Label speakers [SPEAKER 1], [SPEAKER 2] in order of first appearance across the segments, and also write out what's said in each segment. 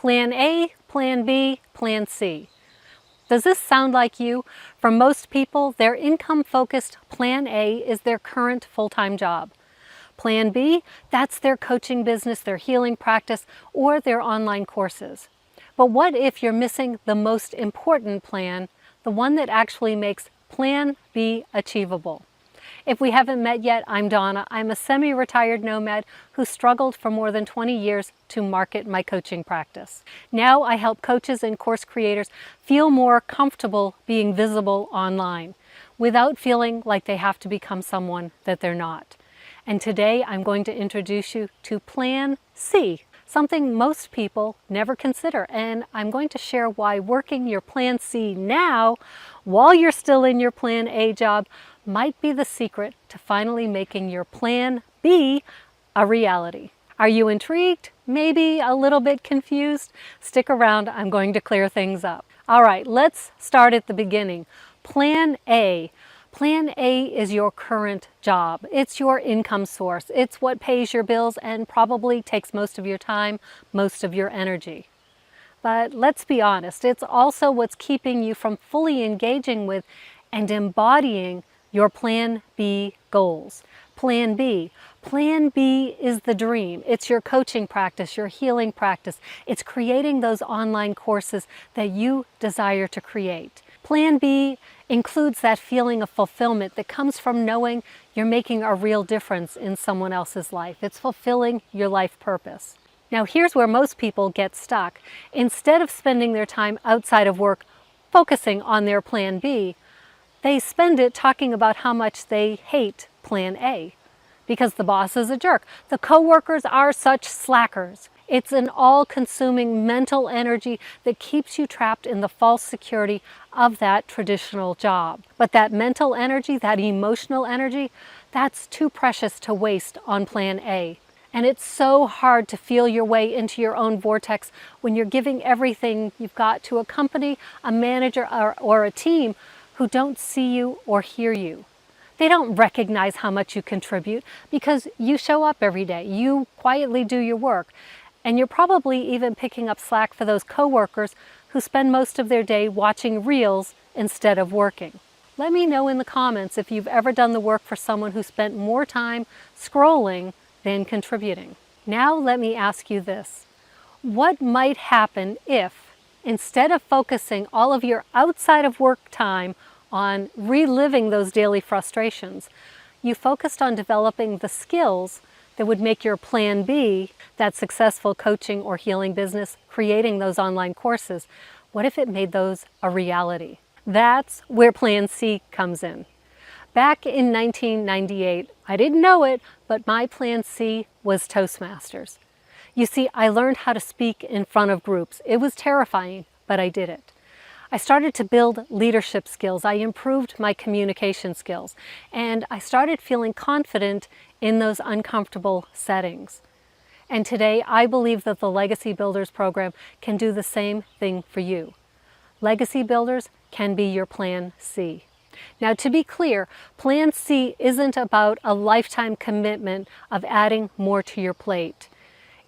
[SPEAKER 1] Plan A, Plan B, Plan C. Does this sound like you? For most people, their income-focused Plan A is their current full-time job. Plan B, that's their coaching business, their healing practice, or their online courses. But what if you're missing the most important plan, the one that actually makes Plan B achievable? If we haven't met yet, I'm Donna. I'm a semi-retired nomad who struggled for more than 20 years to market my coaching practice. Now I help coaches and course creators feel more comfortable being visible online without feeling like they have to become someone that they're not. And today I'm going to introduce you to Plan C, something most people never consider. And I'm going to share why working your Plan C now, while you're still in your Plan A job, might be the secret to finally making your Plan B a reality. Are you intrigued? Maybe a little bit confused? Stick around, I'm going to clear things up. All right, let's start at the beginning. Plan A. Plan A is your current job. It's your income source. It's what pays your bills and probably takes most of your time, most of your energy. But let's be honest, it's also what's keeping you from fully engaging with and embodying your Plan B goals. Plan B. Plan B is the dream. It's your coaching practice, your healing practice. It's creating those online courses that you desire to create. Plan B includes that feeling of fulfillment that comes from knowing you're making a real difference in someone else's life. It's fulfilling your life purpose. Now here's where most people get stuck. Instead of spending their time outside of work focusing on their Plan B, they spend it talking about how much they hate Plan A because the boss is a jerk. The coworkers are such slackers. It's an all-consuming mental energy that keeps you trapped in the false security of that traditional job. But that mental energy, that emotional energy, that's too precious to waste on Plan A. And it's so hard to feel your way into your own vortex when you're giving everything you've got to a company, a manager, or a team who don't see you or hear you. They don't recognize how much you contribute because you show up every day. You quietly do your work. And you're probably even picking up slack for those coworkers who spend most of their day watching reels instead of working. Let me know in the comments if you've ever done the work for someone who spent more time scrolling than contributing. Now let me ask you this. What might happen if, instead of focusing all of your outside of work time on reliving those daily frustrations, you focused on developing the skills that would make your Plan B, that successful coaching or healing business, creating those online courses? What if it made those a reality? That's where Plan C comes in. Back in 1998, I didn't know it, but my Plan C was Toastmasters. You see, I learned how to speak in front of groups. It was terrifying, but I did it. I started to build leadership skills. I improved my communication skills, and I started feeling confident in those uncomfortable settings. And today, I believe that the Legacy Builders program can do the same thing for you. Legacy Builders can be your Plan C. Now, to be clear, Plan C isn't about a lifetime commitment of adding more to your plate.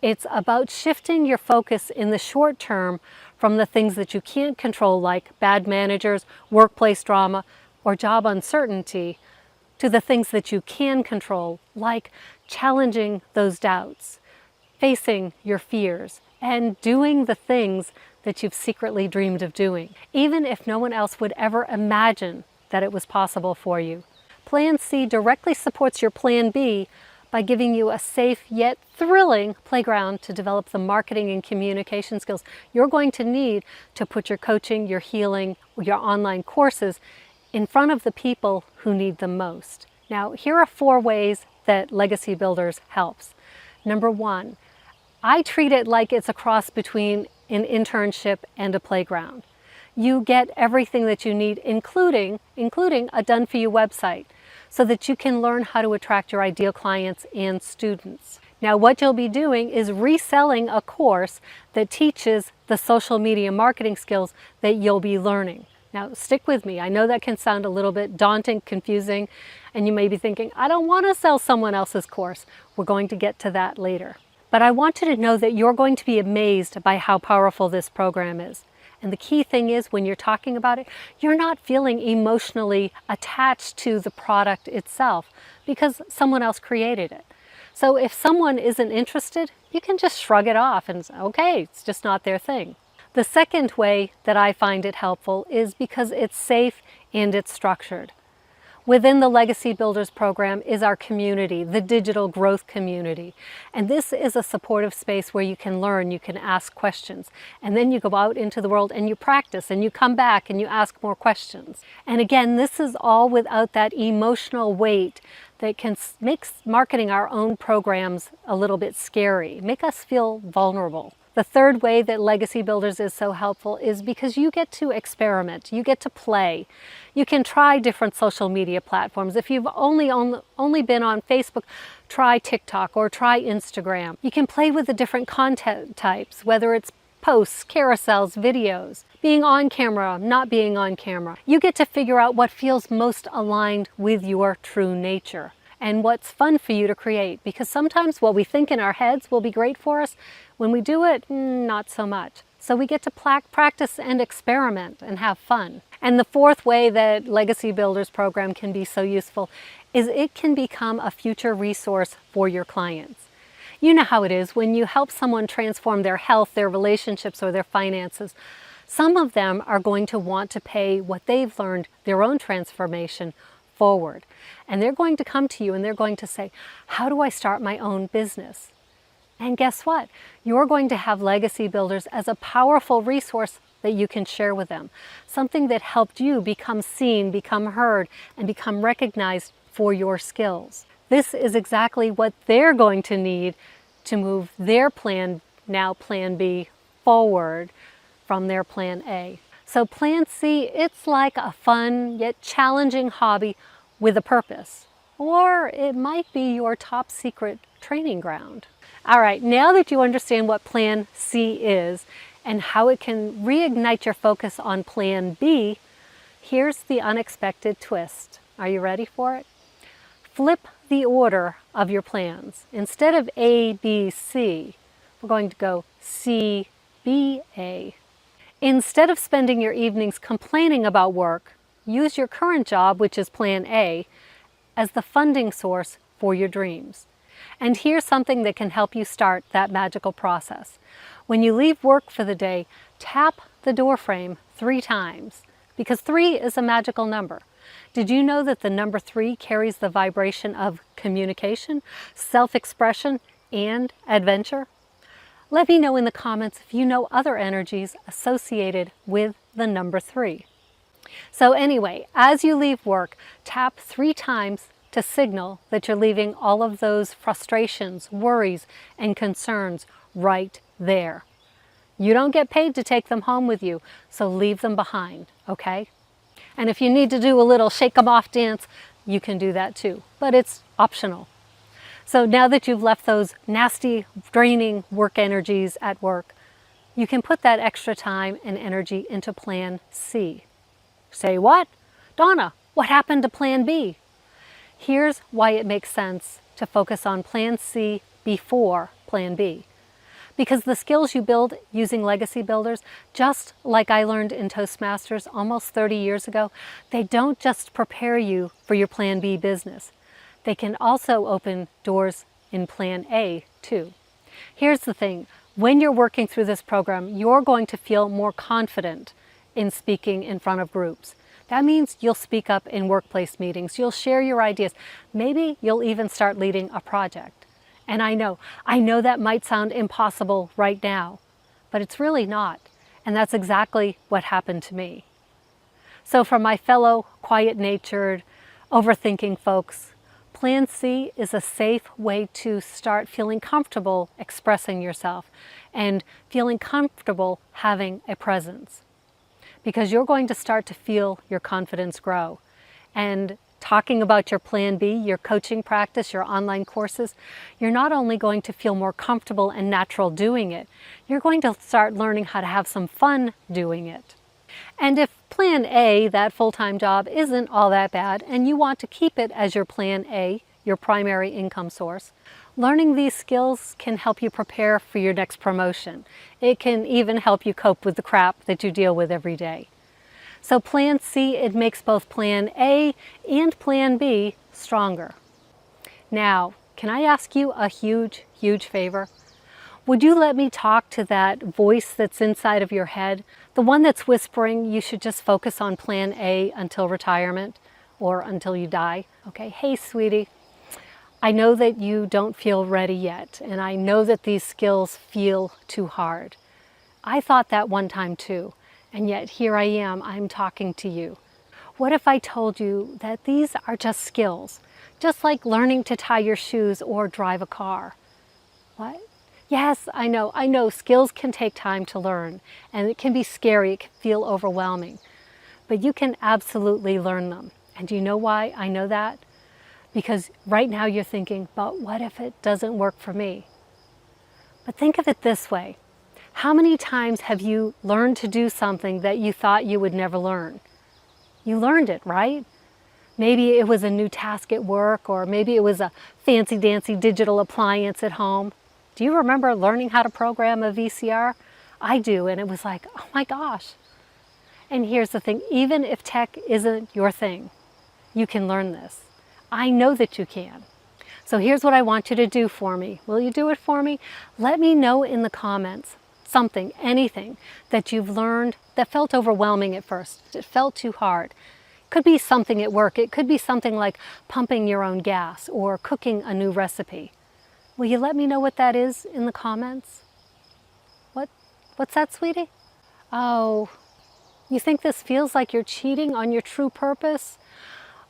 [SPEAKER 1] It's about shifting your focus in the short term from the things that you can't control, like bad managers, workplace drama, or job uncertainty, to the things that you can control, like challenging those doubts, facing your fears, and doing the things that you've secretly dreamed of doing, even if no one else would ever imagine that it was possible for you. Plan C directly supports your Plan B by giving you a safe yet thrilling playground to develop the marketing and communication skills you're going to need to put your coaching, your healing, your online courses in front of the people who need them most. Now, here are 4 ways that Legacy Builders helps. Number 1, I treat it like it's a cross between an internship and a playground. You get everything that you need, including a done-for-you website, so that you can learn how to attract your ideal clients and students. Now, what you'll be doing is reselling a course that teaches the social media marketing skills that you'll be learning. Now, stick with me. I know that can sound a little bit daunting, confusing, and you may be thinking, I don't want to sell someone else's course. We're going to get to that later. But I want you to know that you're going to be amazed by how powerful this program is. And the key thing is, when you're talking about it, you're not feeling emotionally attached to the product itself because someone else created it. So if someone isn't interested, you can just shrug it off and say, okay, it's just not their thing. The second way that I find it helpful is because it's safe and it's structured. Within the Legacy Builders program is our community, the digital growth community. And this is a supportive space where you can learn, you can ask questions, and then you go out into the world and you practice and you come back and you ask more questions. And again, this is all without that emotional weight that can make marketing our own programs a little bit scary, make us feel vulnerable. The third way that Legacy Builders is so helpful is because you get to experiment, you get to play. You can try different social media platforms. If you've only been on Facebook, try TikTok or try Instagram. You can play with the different content types, whether it's posts, carousels, videos, being on camera, not being on camera. You get to figure out what feels most aligned with your true nature and what's fun for you to create, because sometimes what we think in our heads will be great for us, when we do it, not so much. So we get to practice and experiment and have fun. And the fourth way that Legacy Builders program can be so useful is it can become a future resource for your clients. You know how it is when you help someone transform their health, their relationships, or their finances. Some of them are going to want to pay what they've learned, their own transformation, forward. And they're going to come to you and they're going to say, how do I start my own business? And guess what? You're going to have Legacy Builders as a powerful resource that you can share with them. Something that helped you become seen, become heard, and become recognized for your skills. This is exactly what they're going to need to move their plan, now Plan B, forward from their Plan A. So Plan C, it's like a fun yet challenging hobby with a purpose. Or it might be your top secret training ground. All right, now that you understand what Plan C is and how it can reignite your focus on Plan B, here's the unexpected twist. Are you ready for it? Flip the order of your plans. Instead of A, B, C, we're going to go C, B, A. Instead of spending your evenings complaining about work, use your current job, which is Plan A, as the funding source for your dreams. And here's something that can help you start that magical process. When you leave work for the day, tap the door frame 3 times, because 3 is a magical number. Did you know that the number 3 carries the vibration of communication, self-expression, and adventure? Let me know in the comments if you know other energies associated with the number 3. So anyway, as you leave work, tap 3 times to signal that you're leaving all of those frustrations, worries, and concerns right there. You don't get paid to take them home with you, so leave them behind, okay? And if you need to do a little shake 'em off dance, you can do that too, but it's optional. So now that you've left those nasty, draining work energies at work, you can put that extra time and energy into Plan C. Say what? Donna, what happened to Plan B? Here's why it makes sense to focus on Plan C before Plan B. Because the skills you build using Legacy Builders, just like I learned in Toastmasters almost 30 years ago, they don't just prepare you for your Plan B business. They can also open doors in Plan A too. Here's the thing, when you're working through this program, you're going to feel more confident in speaking in front of groups. That means you'll speak up in workplace meetings, you'll share your ideas, maybe you'll even start leading a project. And I know that might sound impossible right now, but it's really not. And that's exactly what happened to me. So for my fellow quiet-natured, overthinking folks, Plan C is a safe way to start feeling comfortable expressing yourself and feeling comfortable having a presence. Because you're going to start to feel your confidence grow. And talking about your Plan B, your coaching practice, your online courses, you're not only going to feel more comfortable and natural doing it, you're going to start learning how to have some fun doing it. And if Plan A, that full-time job, isn't all that bad and you want to keep it as your Plan A, your primary income source, Learning these skills can help you prepare for your next promotion. It can even help you cope with the crap that you deal with every day. So Plan C, it makes both Plan A and Plan B stronger. Now, can I ask you a huge, huge favor? Would you let me talk to that voice that's inside of your head, the one that's whispering you should just focus on Plan A until retirement or until you die? Okay, hey sweetie, I know that you don't feel ready yet, and I know that these skills feel too hard. I thought that one time too, and yet here I am, I'm talking to you. What if I told you that these are just skills, just like learning to tie your shoes or drive a car? What? Yes, I know, skills can take time to learn, and it can be scary, it can feel overwhelming, but you can absolutely learn them. And do you know why I know that? Because right now you're thinking, but what if it doesn't work for me? But think of it this way. How many times have you learned to do something that you thought you would never learn? You learned it, right? Maybe it was a new task at work, or maybe it was a fancy-dancy digital appliance at home. Do you remember learning how to program a VCR? I do, and it was like, oh my gosh. And here's the thing, even if tech isn't your thing, you can learn this. I know that you can. So here's what I want you to do for me. Will you do it for me? Let me know in the comments something, anything that you've learned that felt overwhelming at first. It felt too hard. It could be something at work. It could be something like pumping your own gas or cooking a new recipe. Will you let me know what that is in the comments? What's that, sweetie? Oh, you think this feels like you're cheating on your true purpose?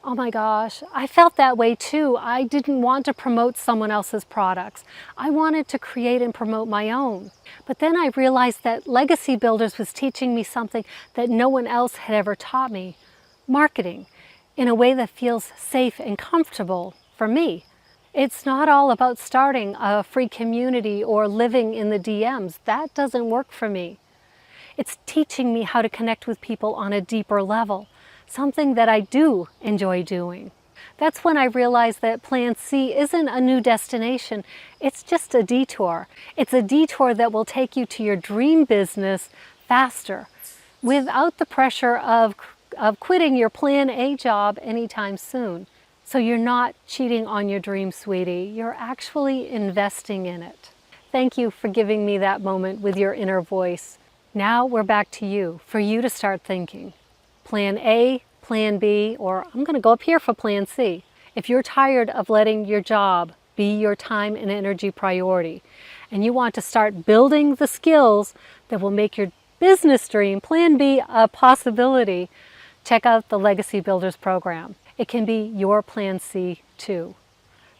[SPEAKER 1] Oh my gosh, I felt that way too. I didn't want to promote someone else's products. I wanted to create and promote my own. But then I realized that Legacy Builders was teaching me something that no one else had ever taught me: marketing, in a way that feels safe and comfortable for me. It's not all about starting a free community or living in the DMs. That doesn't work for me. It's teaching me how to connect with people on a deeper level, something that I do enjoy doing. That's when I realized that Plan C isn't a new destination, it's just a detour. It's a detour that will take you to your dream business faster, without the pressure of quitting your Plan A job anytime soon. So you're not cheating on your dream, sweetie. You're actually investing in it. Thank you for giving me that moment with your inner voice. Now we're back to you, for you to start thinking. Plan A, Plan B, or I'm going to go up here for Plan C. If you're tired of letting your job be your time and energy priority, and you want to start building the skills that will make your business dream, Plan B, a possibility, check out the Legacy Builders program. It can be your Plan C too.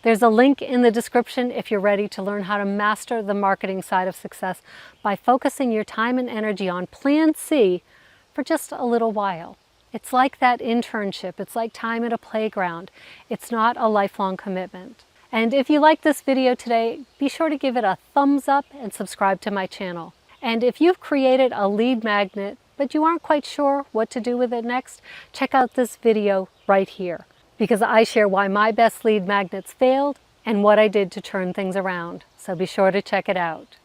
[SPEAKER 1] There's a link in the description if you're ready to learn how to master the marketing side of success by focusing your time and energy on Plan C for just a little while. It's like that internship. It's like time at a playground. It's not a lifelong commitment. And if you like this video today, be sure to give it a thumbs up and subscribe to my channel. And if you've created a lead magnet, but you aren't quite sure what to do with it next, check out this video right here, because I share why my best lead magnets failed and what I did to turn things around. So be sure to check it out.